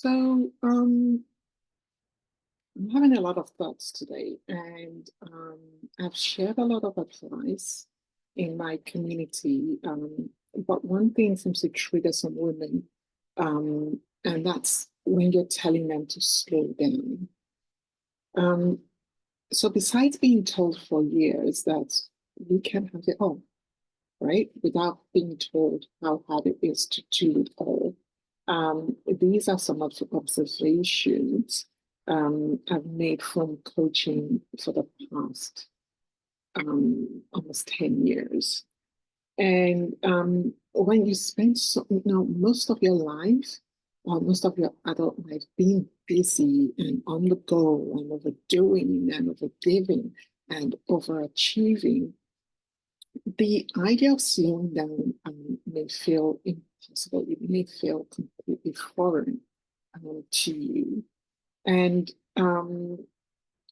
I'm having a lot of thoughts today, and I've shared a lot of advice in my community. But one thing seems to trigger some women, and that's when you're telling them to slow down. Um, so, besides being told for years that we can have it all, right, without being told how hard it is to do it all, these are some of the observations I've made from coaching for the past almost 10 years. And when you spend most of your life, or most of your adult life, being busy and on the go and overdoing and overgiving and overachieving, the idea of slowing down may feel impossible. It may feel completely foreign to you. And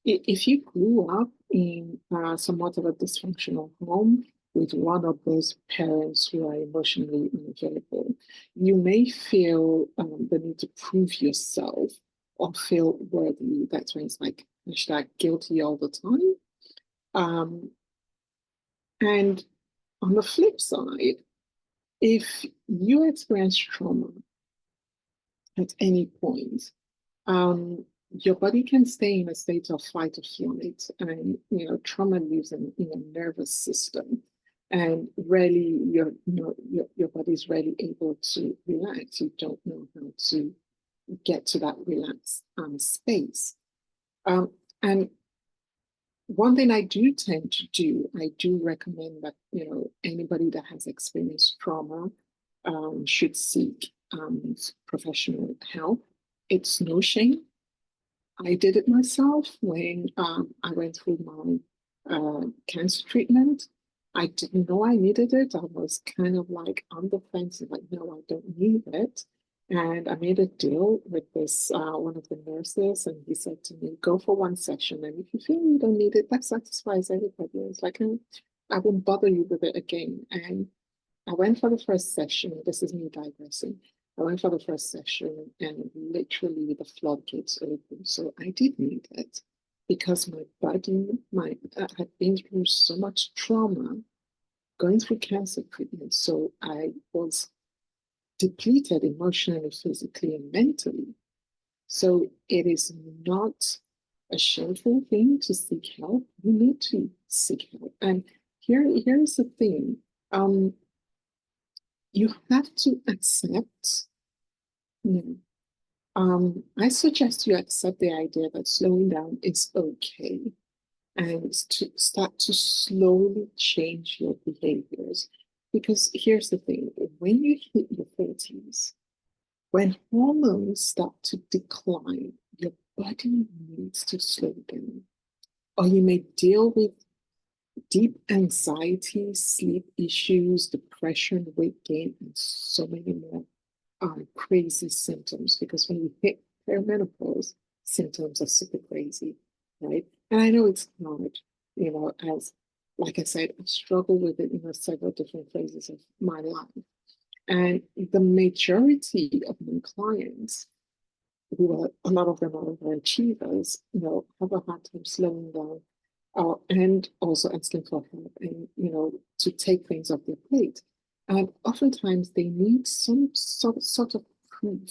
if you grew up in somewhat of a dysfunctional home with one of those parents who are emotionally unavailable, you may feel the need to prove yourself or feel worthy. That's when it's like hashtag guilty all the time. Um, and on the flip side, if you experience trauma at any point, your body can stay in a state of fight or flight, and trauma lives in your nervous system, and rarely your body's rarely able to relax. You don't know how to get to that relaxed space. And one thing I do tend to do, I do recommend that anybody that has experienced trauma should seek professional help. It's no shame. I did it myself when I went through my cancer treatment. I didn't know I needed it. I was kind of like on the fence, like, no, I don't need it. And I made a deal with this one of the nurses, and he said to me, "Go for one session, and if you feel you don't need it, that satisfies everybody." It's like, I won't bother you with it again. And I went for the first session. This is me digressing. I went for the first session, and literally the floodgates opened. So I did need it because my body, had been through so much trauma, going through cancer treatment. So I was depleted emotionally, physically, and mentally. So it is not a shameful thing to seek help. You need to seek help. And here's the thing. You have to accept. I suggest you accept the idea that slowing down is okay, and to start to slowly change your behaviors. Because here's the thing, when you hit your 40s, when hormones start to decline, your body needs to slow down. Or you may deal with deep anxiety, sleep issues, depression, weight gain, and so many more crazy symptoms. Because when you hit perimenopause, symptoms are super crazy, right? And I know it's hard, as like I said, I've struggled with it in several different phases of my life. And the majority of my clients, who are a lot of them are overachievers, have a hard time slowing down, and also asking for help, and to take things off their plate. And oftentimes they need some sort of proof,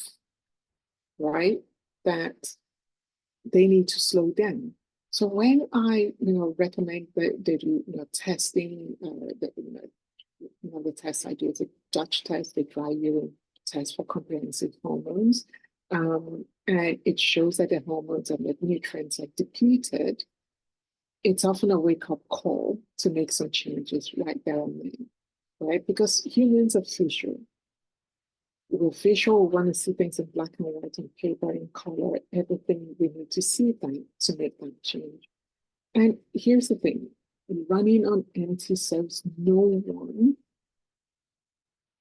right, that they need to slow down. So when I recommend that they do testing, the test I do is a Dutch test, the dry urine test for comprehensive hormones. And it shows that the hormones and the nutrients are depleted. It's often a wake-up call to make some changes right there and then, right? Because humans are visual. We're visual, we want to see things in black and white, in paper, in color, everything. We need to see that to make that change. And here's the thing, running on empty serves no one,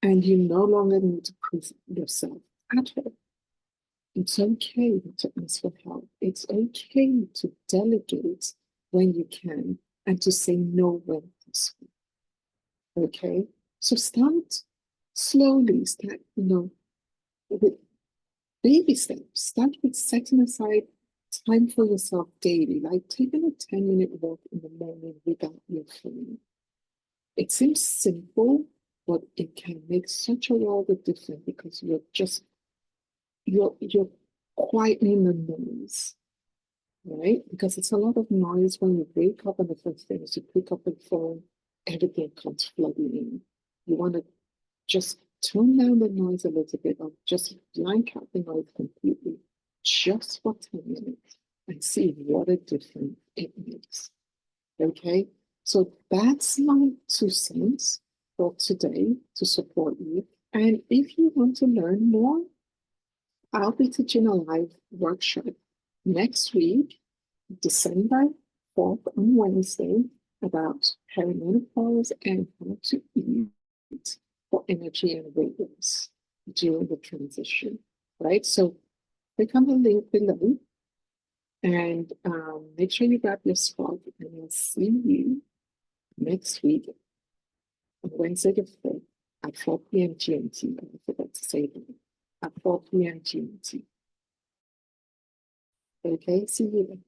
and you no longer need to prove yourself at all. It's okay to ask for help. It's okay to delegate when you can and to say no when possible. Okay? So start slowly, start, with baby steps. Start with setting aside time for yourself daily, like taking a 10-minute walk in the morning without your phone. It seems simple, but it can make such a world of difference because you're quietening the noise, right? Because it's a lot of noise when you wake up and the first thing is you pick up the phone, everything comes flooding in. You want to just tone down the noise a little bit or just blank out the noise completely just for 10 minutes and see what a difference it makes. Okay, so that's my 2 cents for today to support you. And if you want to learn more, I'll be teaching a live workshop next week, December 4th on Wednesday, about perimenopause and how to eat for energy and weight loss during the transition, right? So click on the link below and make sure you grab your spot, and I'll see you next week on Wednesday the 4th at 4 p.m. GMT. I forgot to say that. At 4 p.m. GMT. Okay, see you then.